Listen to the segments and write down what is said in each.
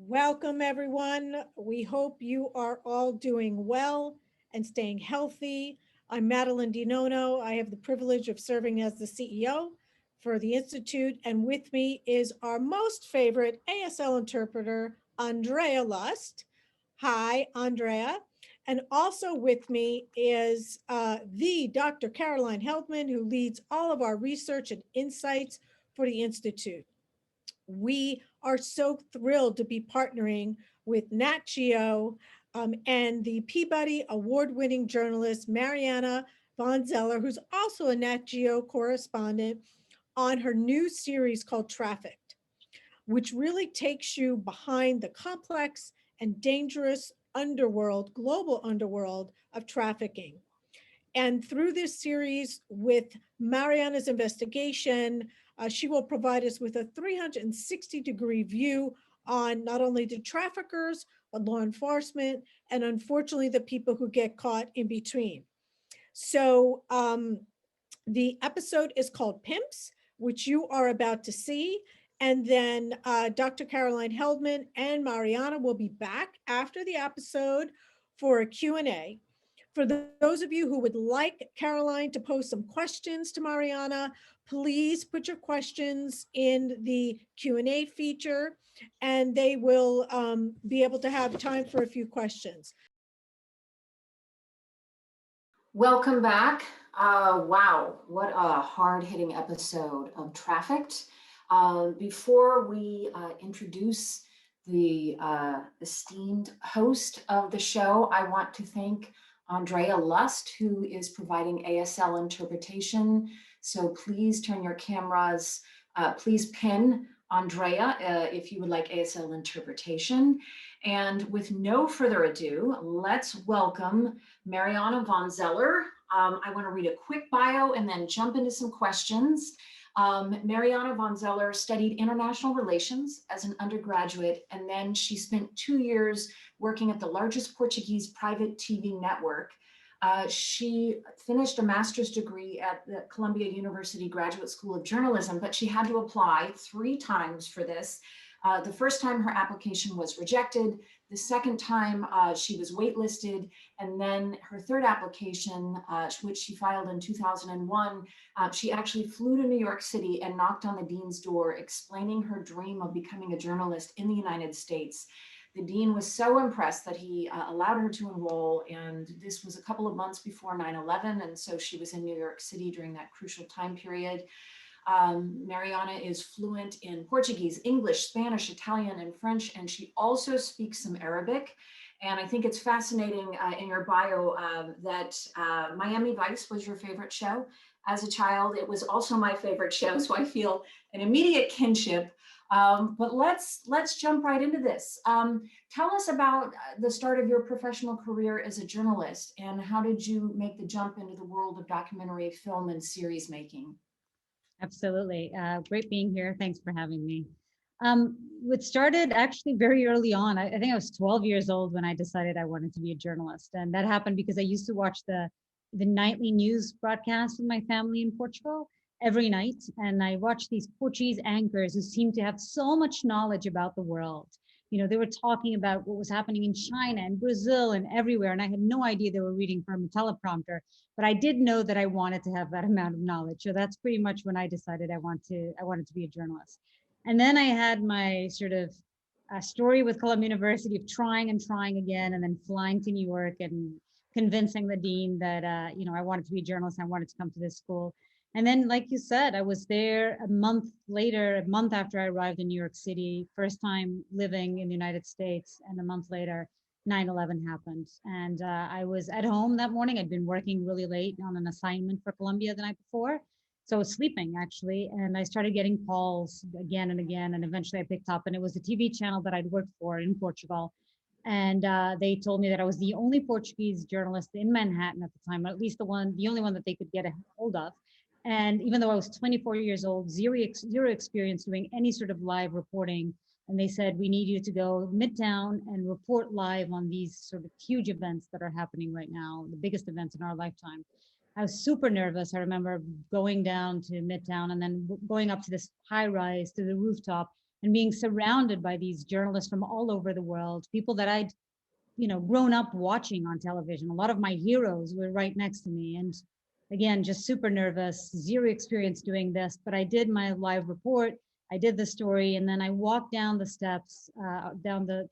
Welcome, everyone. We hope you are all doing well and staying healthy. I'm Madeline DiNono. I have the privilege of serving as the CEO for the Institute, and with me is our most favorite ASL interpreter, Andrea Lust. Hi, Andrea. And also with me is the Dr. Caroline Heldman, who leads all of our research and insights for the Institute. We are so thrilled to be partnering with Nat Geo and the Peabody Award-winning journalist Mariana van Zeller, who's also a Nat Geo correspondent, on her new series called Trafficked, which really takes you behind the complex and dangerous underworld, global underworld of trafficking. And through this series, with Mariana's investigation, she will provide us with a 360-degree view on not only the traffickers, but law enforcement, and unfortunately, the people who get caught in between. So the episode is called Pimps, which you are about to see. And then Dr. Caroline Heldman and Mariana will be back after the episode for a Q&A. For those of you who would like Caroline to pose some questions to Mariana, please put your questions in the Q&A feature, and they will be able to have time for a few questions. Welcome back. Wow, what a hard-hitting episode of Trafficked. Before we introduce the esteemed host of the show, I want to thank Andrea Lust, who is providing ASL interpretation. So please turn your cameras, please pin Andrea if you would like ASL interpretation. And with no further ado, let's welcome Mariana van Zeller. I want to read a quick bio and then jump into some questions. Mariana van Zeller studied international relations as an undergraduate, and then she spent 2 years working at the largest Portuguese private TV network. She finished a master's degree at the Columbia University Graduate School of Journalism, but she had to apply 3 times for this. The first time her application was rejected. The second time she was waitlisted. And then her third application, which she filed in 2001, she actually flew to New York City and knocked on the dean's door, explaining her dream of becoming a journalist in the United States. The dean was so impressed that he allowed her to enroll, and this was a couple of months before 9/11, and so she was in New York City during that crucial time period. Mariana is fluent in Portuguese, English, Spanish, Italian, and French, and she also speaks some Arabic. And I think it's fascinating in your bio that Miami Vice was your favorite show. As a child, it was also my favorite show, so I feel an immediate kinship. But let's jump right into this. Tell us about the start of your professional career as a journalist, and how did you make the jump into the world of documentary film and series making? Absolutely. Great being here. Thanks for having me. It started actually very early on. I think I was 12 years old when I decided I wanted to be a journalist. And that happened because I used to watch the nightly news broadcast with my family in Portugal every night. And I watched these Portuguese anchors who seemed to have so much knowledge about the world. You know, they were talking about what was happening in China and Brazil and everywhere. And I had no idea they were reading from a teleprompter, but I did know that I wanted to have that amount of knowledge. So that's pretty much when I decided I wanted to be a journalist. And then I had my sort of story with Columbia University of trying and trying again, and then flying to New York and convincing the dean that I wanted to be a journalist. I wanted to come to this school. And then, like you said, I was there a month later, a month after I arrived in New York City, first time living in the United States. And a month later, 9/11 happened. And I was at home that morning. I'd been working really late on an assignment for Columbia the night before. So I was sleeping actually. And I started getting calls again and again. And eventually I picked up, and it was the TV channel that I'd worked for in Portugal. And they told me that I was the only Portuguese journalist in Manhattan at the time, or at least the only one that they could get a hold of. And even though I was 24 years old, zero experience doing any sort of live reporting, and they said, we need you to go Midtown and report live on these sort of huge events that are happening right now, the biggest events in our lifetime. I was super nervous. I remember going down to Midtown and then going up to this high rise to the rooftop and being surrounded by these journalists from all over the world, people that I'd grown up watching on television. A lot of my heroes were right next to me. And again, just super nervous, zero experience doing this, but I did my live report. I did the story, and then I walked down the steps, down the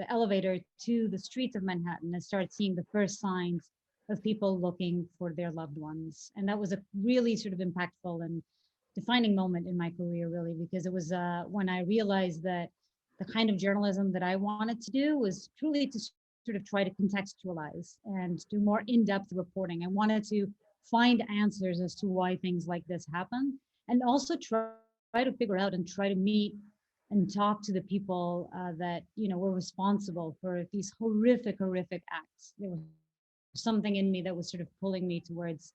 elevator to the streets of Manhattan, and started seeing the first signs of people looking for their loved ones. And that was a really sort of impactful and defining moment in my career, really, because it was when I realized that the kind of journalism that I wanted to do was truly to sort of try to contextualize and do more in-depth reporting. I wanted to find answers as to why things like this happen, and also try to figure out and try to meet and talk to the people that were responsible for these horrific acts. There was something in me that was sort of pulling me towards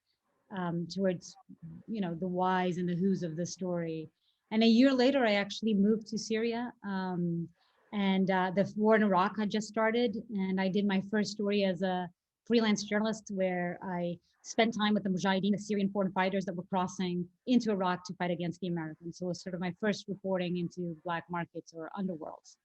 the whys and the whos of the story. And a year later, I actually moved to Syria. And the war in Iraq had just started, and I did my first story as a freelance journalist, where I spent time with the Mujahideen, the Syrian foreign fighters that were crossing into Iraq to fight against the Americans. So it was sort of my first reporting into black markets or underworlds.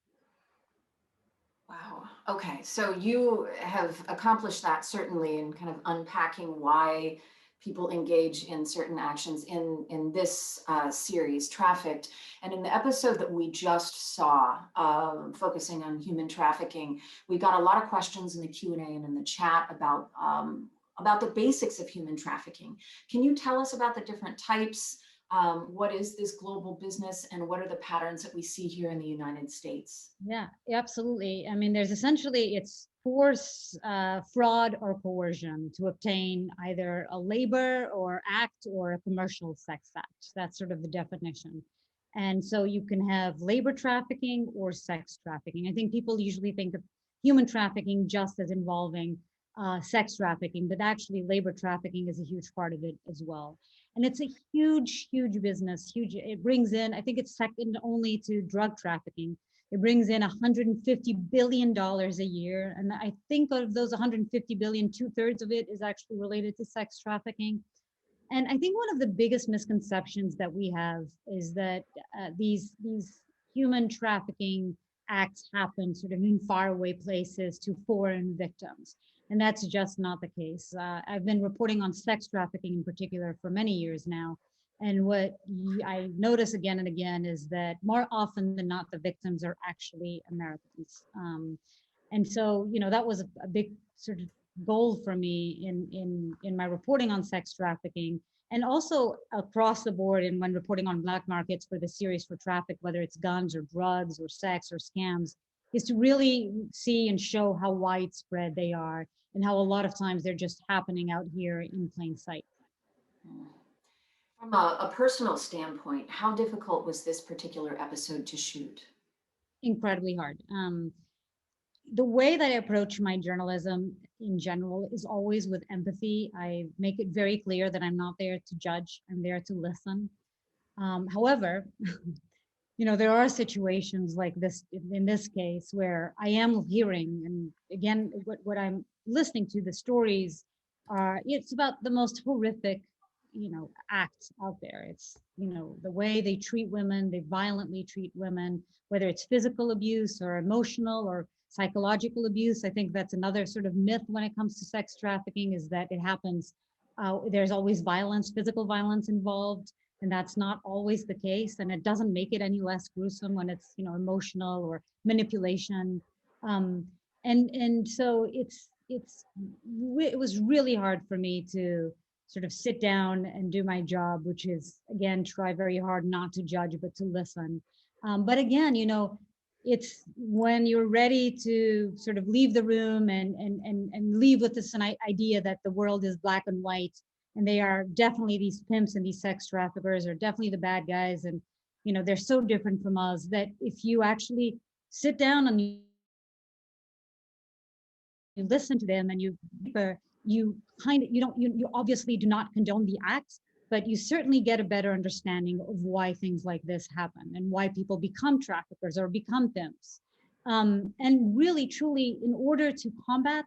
Wow. Okay. So you have accomplished that, certainly, in kind of unpacking why people engage in certain actions in this series, Trafficked. And in the episode that we just saw, focusing on human trafficking, we got a lot of questions in the Q&A and in the chat about the basics of human trafficking. Can you tell us about the different types? What is this global business, and what are the patterns that we see here in the United States? Yeah, absolutely. I mean, there's essentially, it's force, fraud, or coercion to obtain either a labor or act or a commercial sex act. That's sort of the definition. And so you can have labor trafficking or sex trafficking. I think people usually think of human trafficking just as involving sex trafficking, but actually labor trafficking is a huge part of it as well. And it's a huge business, huge. It brings in, I think it's second only to drug trafficking. It brings in $150 billion a year. And I think of those 150 billion, 2/3 of it is actually related to sex trafficking. And I think one of the biggest misconceptions that we have is that these human trafficking acts happen sort of in faraway places to foreign victims. And that's just not the case. I've been reporting on sex trafficking in particular for many years now. And what I notice again and again is that more often than not, the victims are actually Americans. And so, that was a big sort of goal for me in my reporting on sex trafficking, and also across the board. And when reporting on black markets for the series for Traffic, whether it's guns or drugs or sex or scams, is to really see and show how widespread they are and how a lot of times they're just happening out here in plain sight. From a personal standpoint, how difficult was this particular episode to shoot? Incredibly hard. The way that I approach my journalism in general is always with empathy. I make it very clear that I'm not there to judge, I'm there to listen. However, there are situations like this, in this case, where I am hearing, and again, what I'm listening to, the stories are, it's about the most horrific, acts out there. It's, the way they treat women, they violently treat women, whether it's physical abuse or emotional or psychological abuse. I think that's another sort of myth when it comes to sex trafficking, is that it happens, there's always violence, physical violence involved. And that's not always the case. And it doesn't make it any less gruesome when it's, emotional or manipulation. And so it was really hard for me to sort of sit down and do my job, which is, again, try very hard not to judge, but to listen. But again, it's when you're ready to sort of leave the room and leave with this idea that the world is black and white, and they are definitely, these pimps and these sex traffickers are definitely the bad guys, and they're so different from us, that if you actually sit down and you listen to them and you obviously do not condone the acts, but you certainly get a better understanding of why things like this happen and why people become traffickers or become pimps. And really, truly, in order to combat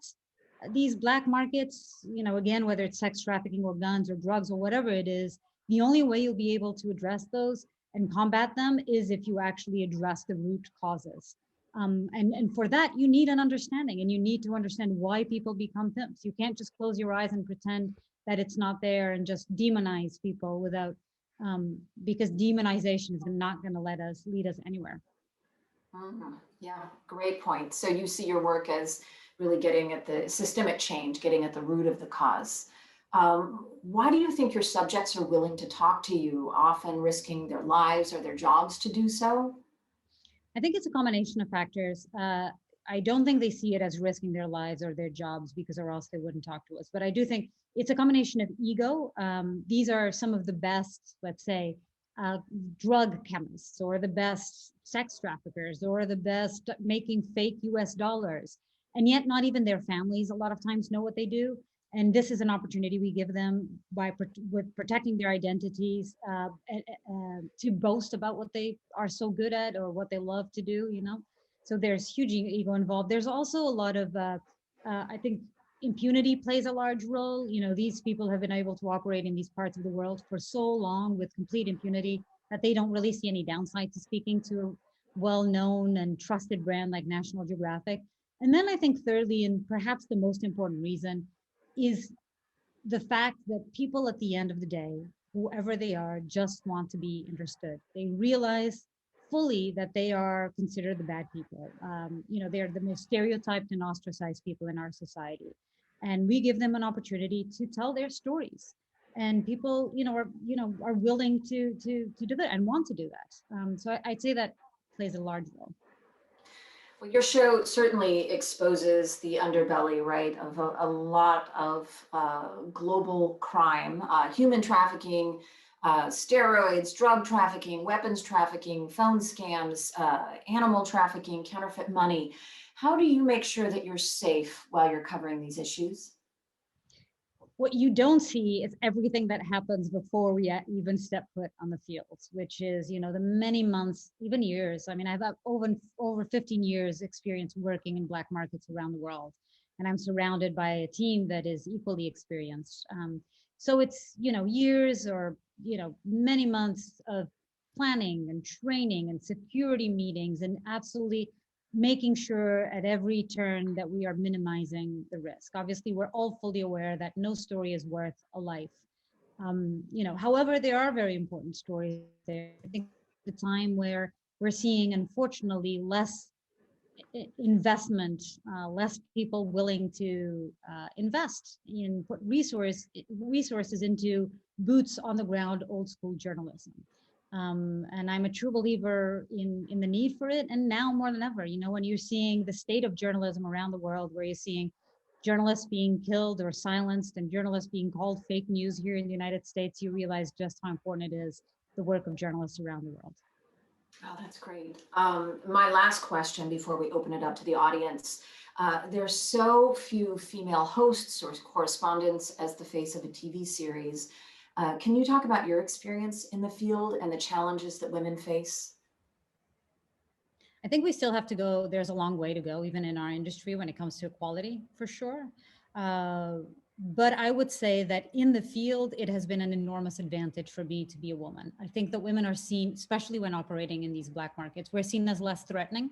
these black markets, again, whether it's sex trafficking or guns or drugs or whatever it is, The only way you'll be able to address those and combat them is if you actually address the root causes. And for that, you need an understanding, and you need to understand why people become pimps. You can't just close your eyes and pretend that it's not there and just demonize people without, because demonization is not going to lead us anywhere. Yeah, great point. So you see your work as really getting at the systemic change, getting at the root of the cause. Why do you think your subjects are willing to talk to you, often risking their lives or their jobs to do so? I think it's a combination of factors. I don't think they see it as risking their lives or their jobs, because or else they wouldn't talk to us. But I do think it's a combination of ego. These are some of the best, let's say, uh, drug chemists, or the best sex traffickers, or the best making fake US dollars. And yet not even their families a lot of times know what they do. And this is an opportunity we give them by with protecting their identities, to boast about what they are so good at or what they love to do, you know. So there's huge ego involved. There's also a lot of, I think, impunity plays a large role. You know, these people have been able to operate in these parts of the world for so long with complete impunity that they don't really see any downside to speaking to a well-known and trusted brand like National Geographic. And then I think thirdly, and perhaps the most important reason, is the fact that people at the end of the day, whoever they are, just want to be understood. They realize fully that they are considered the bad people. You know, they're the most stereotyped and ostracized people in our society. And we give them an opportunity to tell their stories. And people, are willing to do that and want to do that. So I'd say that plays a large role. Well, your show certainly exposes the underbelly, right, of a lot of global crime, human trafficking, steroids, drug trafficking, weapons trafficking, phone scams, animal trafficking, counterfeit money. How do you make sure that you're safe while you're covering these issues? What you don't see is everything that happens before we even step foot on the fields, which is, the many months, even years. I mean, I've had over 15 years experience working in black markets around the world, and I'm surrounded by a team that is equally experienced. So it's, years or, many months of planning and training and security meetings, and absolutely making sure at every turn that we are minimizing the risk. Obviously, we're all fully aware that no story is worth a life. However, there are very important stories there. I think the time where we're seeing, unfortunately, less investment, less people willing to invest in put resources into boots on the ground, old school journalism. And I'm a true believer in the need for it. And now more than ever, when you're seeing the state of journalism around the world, where you're seeing journalists being killed or silenced and journalists being called fake news here in the United States, you realize just how important it is, the work of journalists around the world. Oh, that's great. My last question before we open it up to the audience. There's so few female hosts or correspondents as the face of a TV series. Can you talk about your experience in the field and the challenges that women face? I think we still have to go. There's a long way to go, even in our industry, when it comes to equality, for sure. But I would say that in the field, it has been an enormous advantage for me to be a woman. I think that women are seen, especially when operating in these black markets, we're seen as less threatening.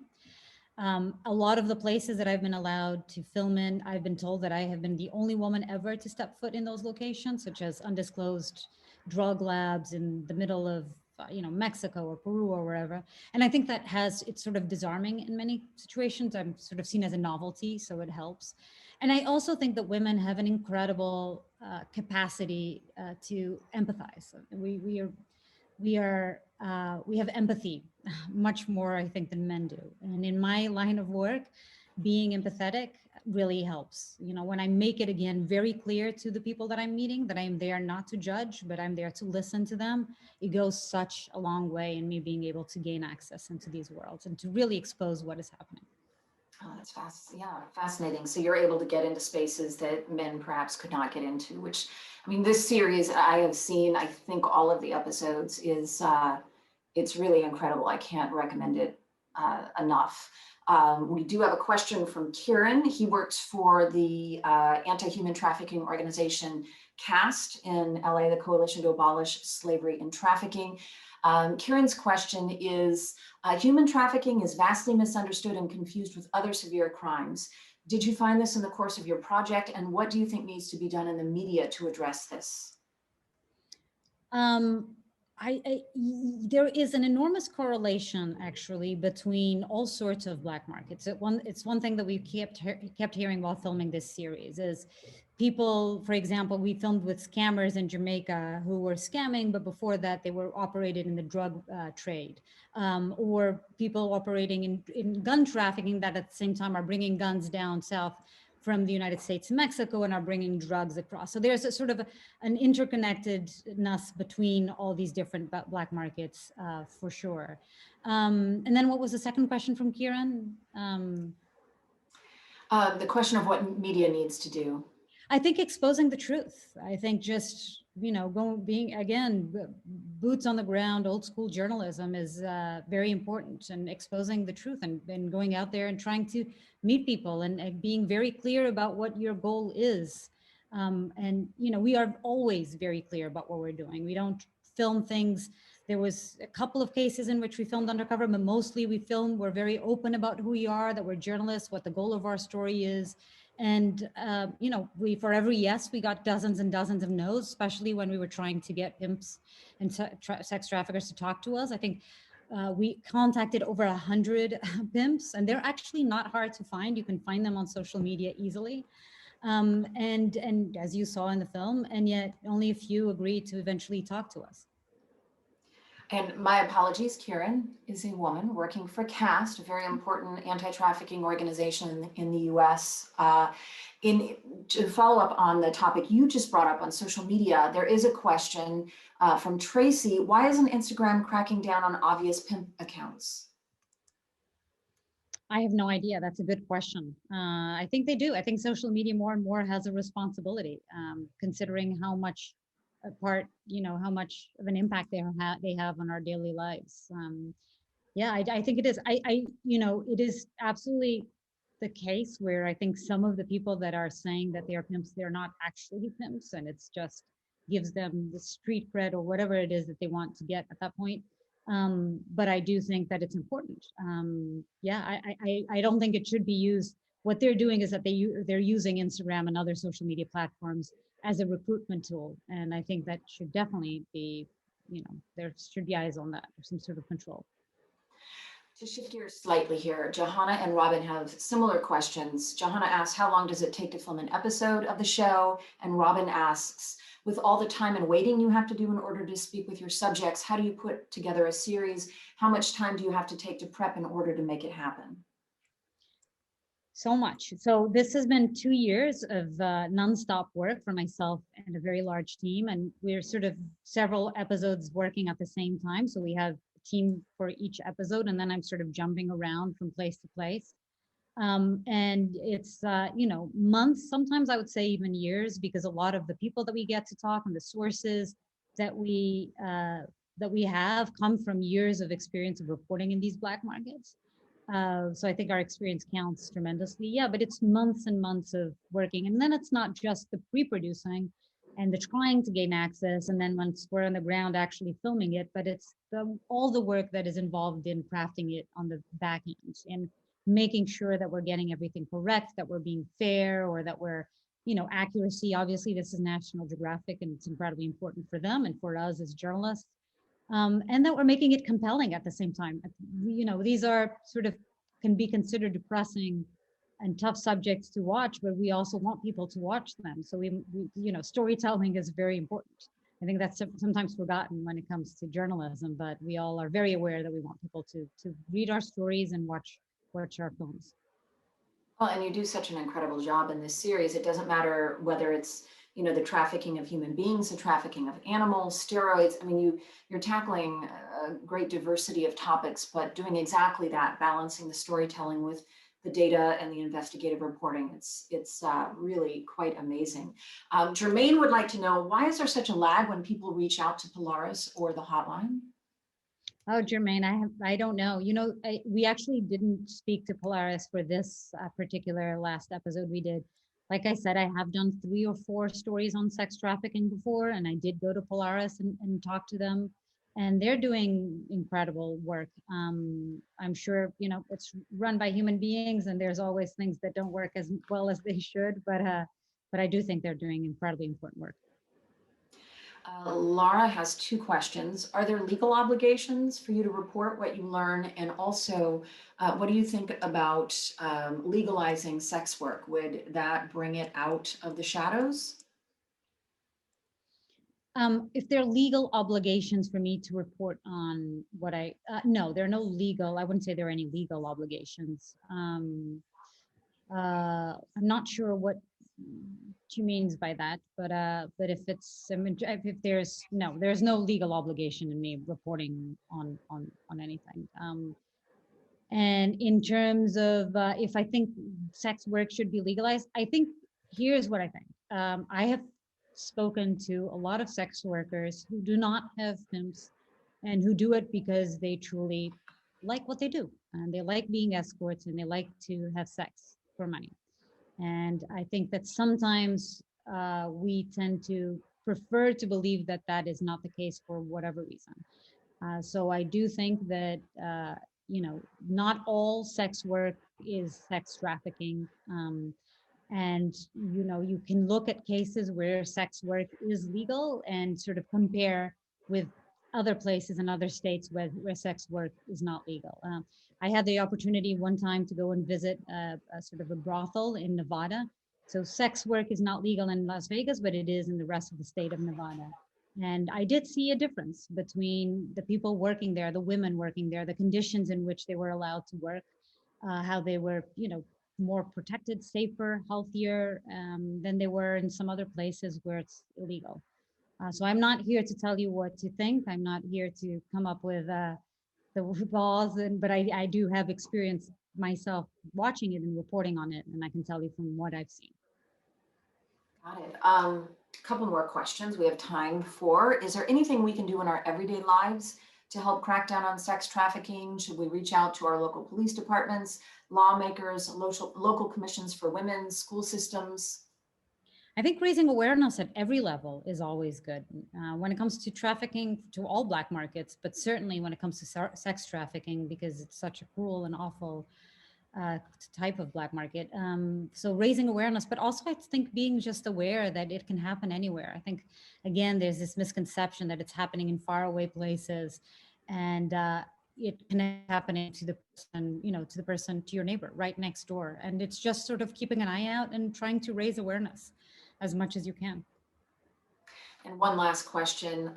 A lot of the places that I've been allowed to film in, I've been told that I have been the only woman ever to step foot in those locations, such as undisclosed drug labs in the middle of Mexico or Peru or wherever. And I think that it's sort of disarming in many situations. I'm sort of seen as a novelty, so it helps. And I also think that women have an incredible capacity to empathize. We have empathy much more, I think, than men do. And in my line of work, being empathetic really helps. When I make it again very clear to the people that I'm meeting that I'm there not to judge, but I'm there to listen to them, it goes such a long way in me being able to gain access into these worlds and to really expose what is happening. Oh, that's fascinating. So you're able to get into spaces that men perhaps could not get into, which, I mean, this series I have seen, I think all of the episodes is, it's really incredible. I can't recommend it enough. We do have a question from Kieran. He works for the anti-human trafficking organization, CAST in LA, the Coalition to Abolish Slavery and Trafficking. Kieran's question is, human trafficking is vastly misunderstood and confused with other severe crimes. Did you find this in the course of your project, and what do you think needs to be done in the media to address this? There is an enormous correlation actually between all sorts of black markets. It's one thing that we kept hearing while filming this series is people, for example, we filmed with scammers in Jamaica who were scamming, but before that they were operated in the drug trade, or people operating in gun trafficking that at the same time are bringing guns down south from the United States to Mexico and are bringing drugs across. So there's a sort of an interconnectedness between all these different black markets, for sure. And then what was the second question from Kieran? The question of what media needs to do. I think exposing the truth. I think just, being, again, boots on the ground, old school journalism is very important, and exposing the truth and going out there and trying to meet people and being very clear about what your goal is. And, we are always very clear about what we're doing. We don't film things. There was a couple of cases in which we filmed undercover, but mostly we're very open about who we are, that we're journalists, what the goal of our story is. And, for every yes, we got dozens and dozens of no's, especially when we were trying to get pimps and sex traffickers to talk to us. I think we contacted over 100 pimps, and they're actually not hard to find. You can find them on social media easily. And as you saw in the film, and yet only a few agreed to eventually talk to us. And my apologies, Kieran is a woman working for CAST, a very important anti-trafficking organization in the US. To follow up on the topic you just brought up on social media, there is a question from Tracy. Why isn't Instagram cracking down on obvious pimp accounts? I have no idea. That's a good question. I think they do. I think social media more and more has a responsibility, considering how much how much of an impact they have on our daily lives. I think it is. It is absolutely the case where I think some of the people that are saying that they are pimps, they're not actually pimps, and it's just gives them the street cred or whatever it is that they want to get at that point. But I do think that it's important. I don't think it should be used. What they're doing is that they're using Instagram and other social media platforms as a recruitment tool. And I think that should definitely be, there should be eyes on that, or some sort of control. To shift gears slightly here, Johanna and Robin have similar questions. Johanna asks, how long does it take to film an episode of the show? And Robin asks, with all the time and waiting you have to do in order to speak with your subjects, how do you put together a series? How much time do you have to take to prep in order to make it happen? So much. So this has been 2 years of nonstop work for myself and a very large team. And we're sort of several episodes working at the same time. So we have a team for each episode, and then I'm sort of jumping around from place to place. And it's, months, sometimes I would say even years, because a lot of the people that we get to talk and the sources that we have come from years of experience of reporting in these black markets. So I think our experience counts tremendously. Yeah, but it's months and months of working. And then it's not just the pre-producing and the trying to gain access, and then once we're on the ground actually filming it, but it's all the work that is involved in crafting it on the back end and making sure that we're getting everything correct, that we're being fair, or that we're, accuracy. Obviously, this is National Geographic, and it's incredibly important for them and for us as journalists. And that we're making it compelling at the same time. These are sort of can be considered depressing and tough subjects to watch, but we also want people to watch them. So we storytelling is very important. I think that's sometimes forgotten when it comes to journalism, but we all are very aware that we want people to read our stories and watch our films. Well, and you do such an incredible job in this series. It doesn't matter whether it's the trafficking of human beings, the trafficking of animals, steroids. I mean, you're tackling a great diversity of topics, but doing exactly that, balancing the storytelling with the data and the investigative reporting. It's really quite amazing. Jermaine would like to know, why is there such a lag when people reach out to Polaris or the hotline? Oh, Jermaine, I don't know. We actually didn't speak to Polaris for this particular last episode we did. like I said, I have done 3 or 4 stories on sex trafficking before, and I did go to Polaris and talk to them, and they're doing incredible work. I'm sure, it's run by human beings, and there's always things that don't work as well as they should, but I do think they're doing incredibly important work. Laura has 2 questions. Are there legal obligations for you to report what you learn? And also, what do you think about legalizing sex work? Would that bring it out of the shadows? If there are legal obligations for me to report on what no, there are no legal, I wouldn't say there are any legal obligations. I'm not sure what she means by that, but if it's, if there's no legal obligation in me reporting on anything. And in terms of if I think sex work should be legalized, I think here's what I think. I have spoken to a lot of sex workers who do not have pimps and who do it because they truly like what they do. And they like being escorts and they like to have sex for money. And I think that sometimes we tend to prefer to believe that that is not the case for whatever reason. So I do think that, not all sex work is sex trafficking. And, you can look at cases where sex work is legal and sort of compare with other places in other states where sex work is not legal. I had the opportunity one time to go and visit a sort of a brothel in Nevada. So sex work is not legal in Las Vegas, but it is in the rest of the state of Nevada. And I did see a difference between the people working there, the women working there, the conditions in which they were allowed to work, how they were, more protected, safer, healthier than they were in some other places where it's illegal. So I'm not here to tell you what to think. I'm not here to come up with the laws, but I do have experience myself watching it and reporting on it, and I can tell you from what I've seen. Got it. A couple more questions we have time for. Is there anything we can do in our everyday lives to help crack down on sex trafficking? Should we reach out to our local police departments, lawmakers, local commissions for women, school systems? I think raising awareness at every level is always good. When it comes to trafficking, to all black markets, but certainly when it comes to sex trafficking, because it's such a cruel and awful type of black market. So raising awareness, but also I think being just aware that it can happen anywhere. I think, again, there's this misconception that it's happening in faraway places, and it can happen to the person, to your neighbor right next door. And it's just sort of keeping an eye out and trying to raise awareness as much as you can. And one last question.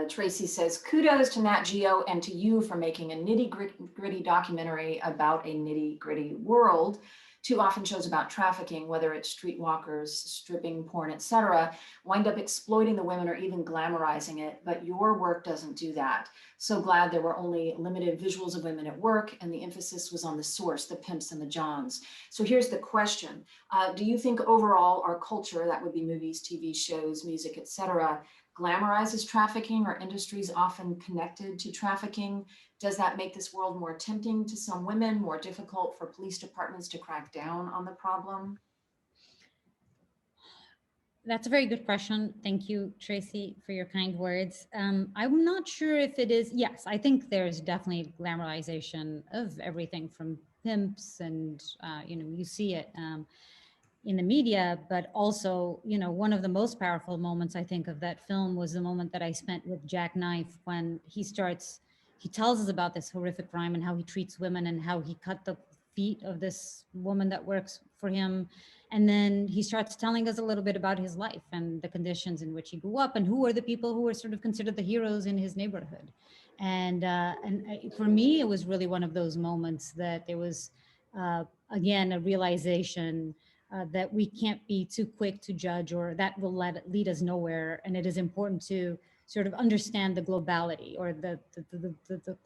Tracy says, kudos to Nat Geo and to you for making a nitty-gritty documentary about a nitty-gritty world. Too often shows about trafficking, whether it's streetwalkers, stripping, porn, etc., wind up exploiting the women or even glamorizing it, but your work doesn't do that. So glad there were only limited visuals of women at work and the emphasis was on the source, the pimps and the johns. So here's the question. Do you think overall our culture, that would be movies, TV shows, music, etc., glamorizes trafficking or industries often connected to trafficking? Does that make this world more tempting to some women, more difficult for police departments to crack down on the problem? That's a very good question. Thank you, Tracy, for your kind words. I'm not sure if it is. Yes, I think there's definitely glamorization of everything from pimps and, you see it in the media, but also, one of the most powerful moments I think of that film was the moment that I spent with Jack Knife when he tells us about this horrific crime and how he treats women and how he cut the feet of this woman that works for him. And then he starts telling us a little bit about his life and the conditions in which he grew up and who are the people who were sort of considered the heroes in his neighborhood. And for me, it was really one of those moments that there was, again, a realization that we can't be too quick to judge, or that will lead us nowhere. And it is important to sort of understand the globality or the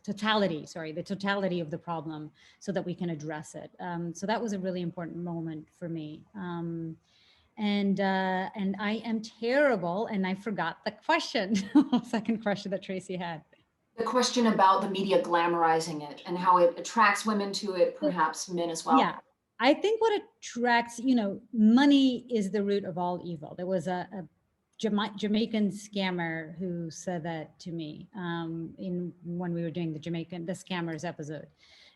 totality of the problem so that we can address it. So that was a really important moment for me. And I am terrible, and I forgot the question, second question that Tracy had. The question about the media glamorizing it and how it attracts women to it, perhaps men as well. Yeah, I think what attracts, money is the root of all evil. There was a Jamaican scammer who said that to me in when we were doing the scammers episode,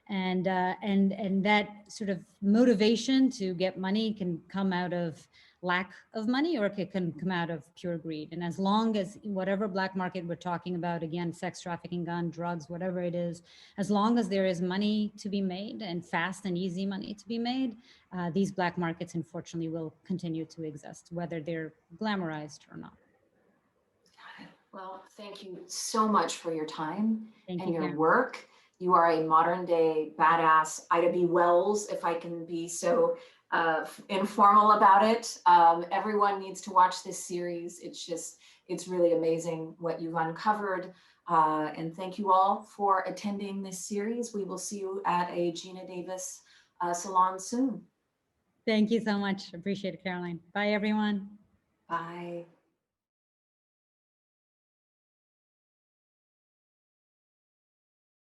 and that sort of motivation to get money can come out of lack of money, or it can come out of pure greed. And as long as whatever black market we're talking about, again, sex trafficking, gun, drugs, whatever it is, as long as there is money to be made and fast and easy money to be made, these black markets unfortunately will continue to exist, whether they're glamorized or not. Got it. Well, thank you so much for your time Thank and you, your Karen. work. You are a modern day badass Ida B. Wells, if I can be so informal about it. Everyone needs to watch this series. It's really amazing what you've uncovered. And thank you all for attending this series. We will see you at a Geena Davis salon soon. Thank you so much. Appreciate it, Caroline. Bye, everyone. Bye.